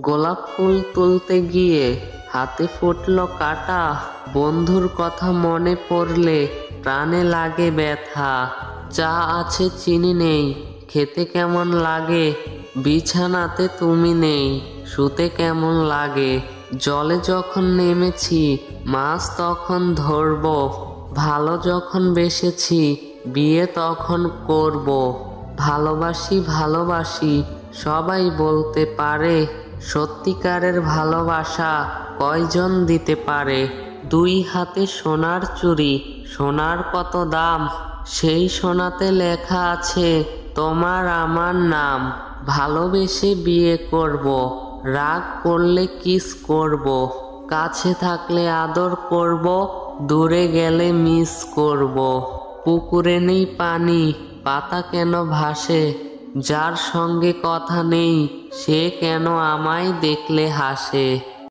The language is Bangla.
গোলাপ ফুল তুলতে গিয়ে হাতে ফুটলো কাঁটা। বন্ধুর কথা মনে পড়লে প্রাণে লাগে ব্যথা। চা আছে চিনি নেই, খেতে কেমন লাগে। বিছানাতে তুমি নেই, শুতে কেমন লাগে। জলে যখন নেমেছি মাছ তখন ধরবো। ভালো যখন বেসেছি বিয়ে তখন করব। ভালোবাসি ভালোবাসি সবাই বলতে পারে, সত্যিকারের ভালোবাসা কয়জন দিতে পারে। দুই হাতে সোনার চুড়ি, সোনার কত দাম। সেই সোনাতে লেখা আছে তোমার আমার নাম। ভালোবেসে বিয়ে করব, রাগ করলে কিস করব। কাছে থাকলে আদর করব, দূরে গেলে মিস করব। পুকুরে নেই পানি, পাতা কেন ভাসে। যার সঙ্গে কথা নেই সে কেন আমায় দেখলে হাসে।